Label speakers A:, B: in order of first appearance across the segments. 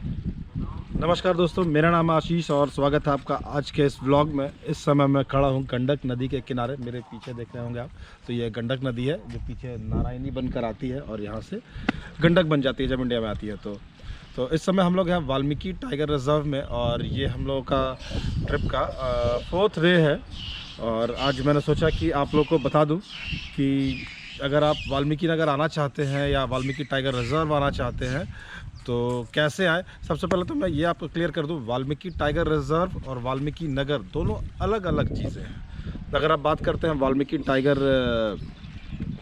A: नमस्कार दोस्तों, मेरा नाम है आशीष और स्वागत है आपका आज के इस व्लॉग में। इस समय मैं खड़ा हूँ गंडक नदी के किनारे। मेरे पीछे देख रहे होंगे आप, तो ये गंडक नदी है जो पीछे नारायणी बनकर आती है और यहाँ से गंडक बन जाती है जब इंडिया में आती है। तो इस समय हम लोग हैं वाल्मीकि टाइगर रिजर्व में और ये हम लोगों का ट्रिप का 4th डे है। और आज मैंने सोचा कि आप लोग को बता दूँ कि अगर आप वाल्मीकि नगर आना चाहते हैं या वाल्मीकि टाइगर रिजर्व आना चाहते हैं तो कैसे आए। सबसे पहले तो मैं ये आपको क्लियर कर दूं, वाल्मीकि टाइगर रिजर्व और वाल्मीकि नगर दोनों अलग अलग चीज़ें हैं। अगर आप बात करते हैं वाल्मीकि टाइगर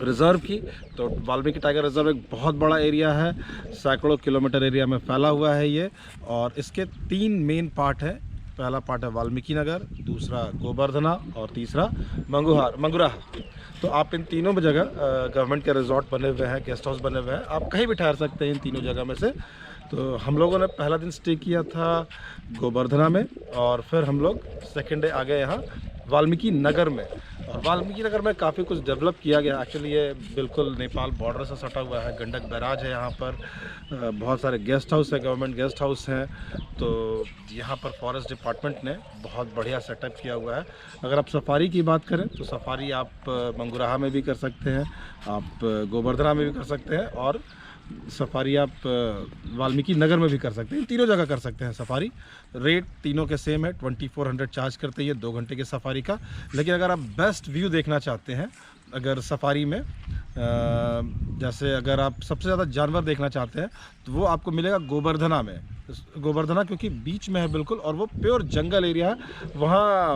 A: रिज़र्व की, तो वाल्मीकि टाइगर रिज़र्व एक बहुत बड़ा एरिया है, सैकड़ों किलोमीटर एरिया में फैला हुआ है ये। और इसके 3 मेन पार्ट हैं। पहला पार्ट है वाल्मीकि नगर, दूसरा गोवर्धना और तीसरा मंगुराहा। तो आप इन तीनों जगह गवर्नमेंट के रिजॉर्ट बने हुए हैं, गेस्ट हाउस बने हुए हैं, आप कहीं भी ठहर सकते हैं इन तीनों जगह में से। तो हम लोगों ने पहला दिन स्टे किया था गोवर्धना में और फिर हम लोग सेकेंड डे आ गए यहाँ वाल्मीकि नगर में। और वाल्मीकि नगर में काफ़ी कुछ डेवलप किया गया। एक्चुअली ये बिल्कुल नेपाल बॉर्डर से सटा हुआ है। गंडक बैराज है यहाँ पर, बहुत सारे गेस्ट हाउस है, गवर्नमेंट गेस्ट हाउस हैं। तो यहाँ पर फॉरेस्ट डिपार्टमेंट ने बहुत बढ़िया सेटअप किया हुआ है। अगर आप सफारी की बात करें तो सफारी आप मंगुराहा में भी कर सकते हैं, आप गोवर्धना में भी कर सकते हैं और सफारी आप वाल्मीकि नगर में भी कर सकते हैं। तीनों जगह कर सकते हैं सफारी। रेट तीनों के सेम है, 2400 चार्ज करते हैं 2 घंटे के सफारी का। लेकिन अगर आप बेस्ट व्यू देखना चाहते हैं, अगर सफारी में जैसे अगर आप सबसे ज़्यादा जानवर देखना चाहते हैं तो वो आपको मिलेगा गोवर्धना में। गोवर्धना क्योंकि बीच में है बिल्कुल और वो प्योर जंगल एरिया है। वहाँ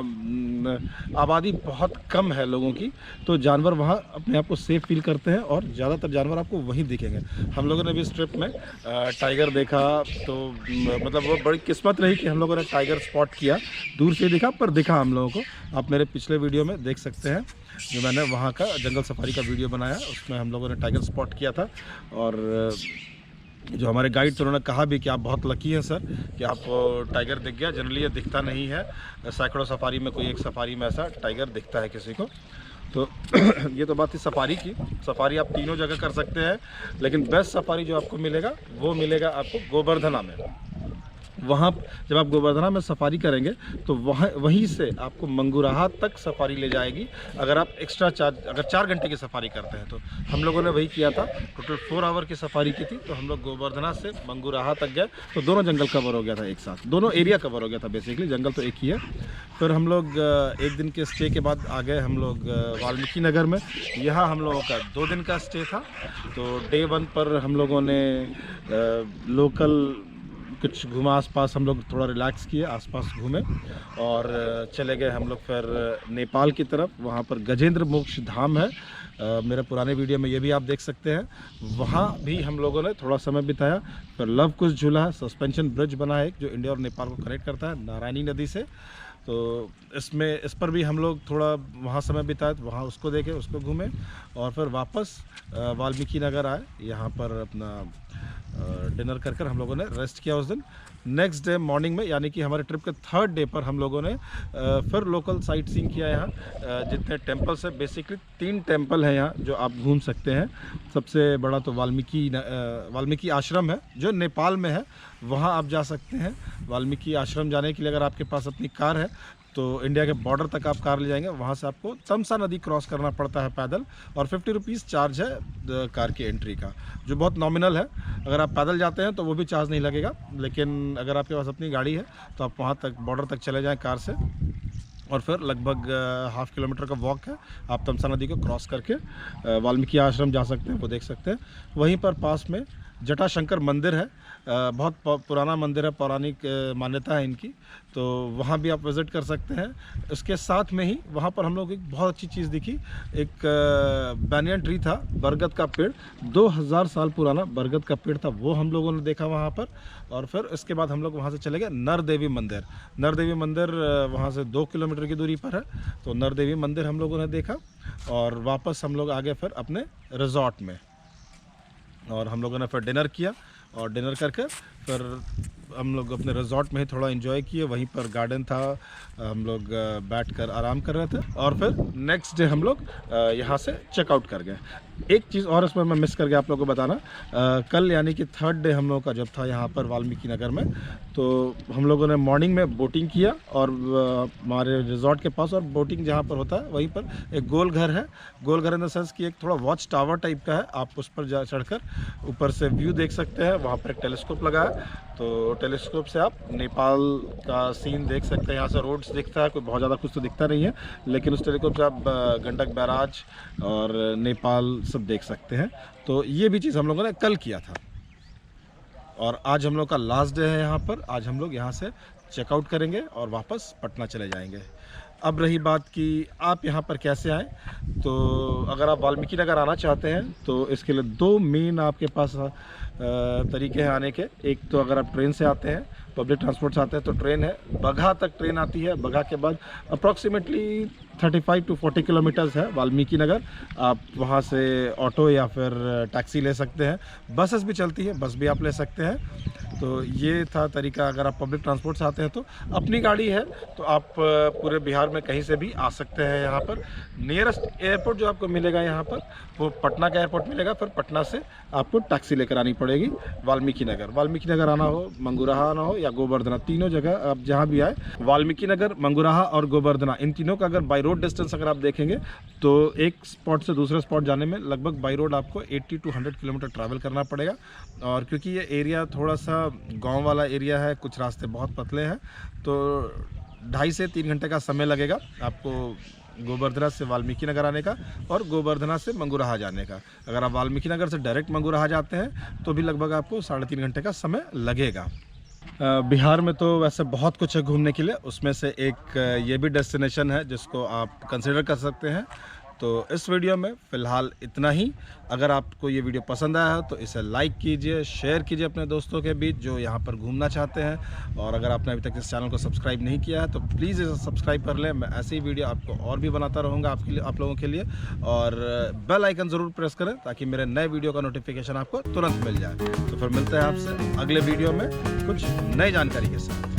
A: आबादी बहुत कम है लोगों की, तो जानवर वहाँ अपने आप को सेफ फील करते हैं और ज़्यादातर जानवर आपको वहीं दिखेंगे। हम लोगों ने भी इस ट्रिप में टाइगर देखा, तो मतलब वो बड़ी किस्मत रही कि हम लोगों ने टाइगर स्पॉट किया। दूर से दिखा पर दिखा हम लोगों को। आप मेरे पिछले वीडियो में देख सकते हैं जो मैंने वहाँ का जंगल सफारी का वीडियो बनाया, उसमें हम लोगों ने टाइगर स्पॉट किया था। और जो हमारे गाइड थे उन्होंने कहा भी कि आप बहुत लकी हैं सर कि आपको टाइगर दिख गया। जनरली ये दिखता नहीं है, सैकड़ों सफारी में कोई एक सफारी में ऐसा टाइगर दिखता है किसी को। तो ये तो बात थी सफारी की। सफारी आप तीनों जगह कर सकते हैं, लेकिन बेस्ट सफारी जो आपको मिलेगा वो मिलेगा आपको गोवर्धना में। वहाँ जब आप गोवर्धना में सफारी करेंगे तो वहीं से आपको मंगुराहा तक सफारी ले जाएगी। अगर आप एक्स्ट्रा चार्ज, अगर 4 घंटे की सफारी करते हैं तो हम लोगों ने वही किया था। टोटल 4 आवर की सफारी की थी। तो हम लोग गोवर्धना से मंगुराहा तक गए तो दोनों जंगल कवर हो गया था एक साथ, दोनों एरिया कवर हो गया था। बेसिकली जंगल तो एक ही है। फिर हम लोग एक दिन के स्टे के बाद आ गए हम लोग वाल्मीकि नगर में। यहाँ हम लोगों का 2 दिन का स्टे था। तो डे 1 पर हम लोगों ने लोकल कुछ घूमा, आसपास हम लोग थोड़ा रिलैक्स किए, आसपास घूमे और चले गए हम लोग फिर नेपाल की तरफ। वहाँ पर गजेंद्र मोक्ष धाम है, मेरे पुराने वीडियो में ये भी आप देख सकते हैं। वहाँ भी हम लोगों ने थोड़ा समय बिताया। फिर लव कुश झूला है, सस्पेंशन ब्रिज बना है जो इंडिया और नेपाल को कनेक्ट करता है नारायणी नदी से। तो इस पर भी हम लोग थोड़ा वहाँ समय बिताए, तो वहाँ उसको देखे, उसको घूमे और फिर वापस वाल्मीकि नगर आए। यहाँ पर अपना डिनर कर हम लोगों ने रेस्ट किया उस दिन। नेक्स्ट डे मॉर्निंग में, यानी कि हमारे ट्रिप के 3rd डे पर हम लोगों ने फिर लोकल साइट सीइंग किया। यहाँ जितने टेम्पल्स है, बेसिकली 3 टेम्पल हैं यहाँ जो आप घूम सकते हैं। सबसे बड़ा तो वाल्मीकि आश्रम है जो नेपाल में है, वहाँ आप जा सकते हैं। वाल्मीकि आश्रम जाने के लिए अगर आपके पास अपनी कार है तो इंडिया के बॉर्डर तक आप कार ले जाएंगे। वहाँ से आपको तमसा नदी क्रॉस करना पड़ता है पैदल और 50 रुपीज़ चार्ज है कार की एंट्री का, जो बहुत नॉमिनल है। अगर आप पैदल जाते हैं तो वो भी चार्ज नहीं लगेगा, लेकिन अगर आपके पास अपनी गाड़ी है तो आप वहाँ तक बॉर्डर तक चले जाएँ कार से। और फिर लगभग 1/2 किलोमीटर का वॉक है, आप तमसा नदी को क्रॉस करके वाल्मीकि आश्रम जा सकते हैं, वो देख सकते हैं। वहीं पर पास में जटाशंकर मंदिर है, बहुत पुराना मंदिर है, पौराणिक मान्यता है इनकी, तो वहाँ भी आप विज़िट कर सकते हैं। उसके साथ में ही वहाँ पर हम लोग एक बहुत अच्छी चीज़ दिखी। एक बैनियन ट्री था, बरगद का पेड़, 2000 साल पुराना बरगद का पेड़ था, वो हम लोगों ने देखा वहाँ पर। और फिर इसके बाद हम लोग वहाँ से चले गए नरदेवी मंदिर। नरदेवी मंदिर वहाँ से 2 किलोमीटर की दूरी पर है। तो नरदेवी मंदिर हम लोगों ने देखा और वापस हम लोग आ गए फिर अपने रिजॉर्ट में। और हम लोगों ने फिर डिनर किया और डिनर करके फिर हम लोग अपने रिजॉर्ट में ही थोड़ा एंजॉय किए। वहीं पर गार्डन था, हम लोग बैठकर आराम कर रहे थे। और फिर नेक्स्ट डे हम लोग यहाँ से चेकआउट कर गए। एक चीज़ और इसमें मैं मिस कर गया आप लोगों को बताना, कल यानी कि 3rd डे हम लोगों का जब था यहाँ पर वाल्मीकि नगर में, तो हम लोगों ने मॉर्निंग में बोटिंग किया और हमारे रिजॉर्ट के पास, और बोटिंग जहाँ पर होता है वहीं पर एक गोल घर है। गोल घर इन द सेंस कि एक थोड़ा वॉच टावर टाइप का है, आप उस पर जा चढ़कर ऊपर से व्यू देख सकते हैं। वहाँ पर एक टेलीस्कोप लगा है, तो टेलीस्कोप से आप नेपाल का सीन देख सकते हैं। यहाँ से रोड्स दिखता है, कोई बहुत ज़्यादा कुछ तो दिखता नहीं है, लेकिन उस टेलीस्कोप से आप गंडक बैराज और नेपाल सब देख सकते हैं। तो ये भी चीज़ हम लोगों ने कल किया था, और आज हम लोग का लास्ट डे है यहाँ पर। आज हम लोग यहाँ से चेकआउट करेंगे और वापस पटना चले जाएंगे। अब रही बात कि आप यहाँ पर कैसे आएँ, तो अगर आप वाल्मीकि नगर आना चाहते हैं तो इसके लिए 2 मेन आपके पास तरीके हैं आने के। एक तो अगर आप ट्रेन से आते हैं, पब्लिक ट्रांसपोर्ट से आते हैं, तो ट्रेन है, बगहा तक ट्रेन आती है। बगहा के बाद अप्रॉक्सीमेटली 35 to 40 किलोमीटर्स है वाल्मीकि नगर। आप वहाँ से ऑटो या फिर टैक्सी ले सकते हैं। बसेस भी चलती है, बस भी आप ले सकते हैं। तो ये था तरीका। अगर आप पब्लिक ट्रांसपोर्ट से आते हैं तो अपनी गाड़ी है तो आप पूरे बिहार में कहीं से भी आ सकते हैं। यहाँ पर नियरेस्ट एयरपोर्ट जो आपको मिलेगा यहाँ पर वो पटना का एयरपोर्ट मिलेगा। फिर पटना से आपको टैक्सी लेकर आनी पड़ेगी वाल्मीकि नगर। वाल्मीकि नगर आना हो, मंगुराहा आना हो या गोवर्धना, तीनों जगह आप जहाँ भी आए, वाल्मीकि नगर, मंगुराहा और गोवर्धना, इन तीनों का अगर बाई रोड डिस्टेंस अगर आप देखेंगे तो एक स्पॉट से दूसरे स्पॉट जाने में लगभग बाई रोड आपको 80 to 100 किलोमीटर ट्रैवल करना पड़ेगा। और क्योंकि ये एरिया थोड़ा सा गांव वाला एरिया है, कुछ रास्ते बहुत पतले हैं, तो 2.5 से 3 घंटे का समय लगेगा आपको गोवर्धना से वाल्मीकि नगर आने का और गोवर्धना से मंगुराहा जाने का। अगर आप वाल्मीकि नगर से डायरेक्ट मंगुराहा जाते हैं तो भी लगभग आपको 3.5 घंटे का समय लगेगा। बिहार में तो वैसे बहुत कुछ है घूमने के लिए, उसमें से एक ये भी डेस्टिनेशन है जिसको आप कंसिडर कर सकते हैं। तो इस वीडियो में फ़िलहाल इतना ही। अगर आपको ये वीडियो पसंद आया है तो इसे लाइक कीजिए, शेयर कीजिए अपने दोस्तों के बीच जो यहाँ पर घूमना चाहते हैं। और अगर आपने अभी तक इस चैनल को सब्सक्राइब नहीं किया है तो प्लीज़ इसे सब्सक्राइब कर लें। मैं ऐसे ही वीडियो आपको और भी बनाता रहूँगा आपके लिए, आप लोगों के लिए। और बेल आइकन ज़रूर प्रेस करें ताकि मेरे नए वीडियो का नोटिफिकेशन आपको तुरंत मिल जाए। तो फिर मिलते हैं आपसे अगले वीडियो में कुछ नई जानकारी के साथ।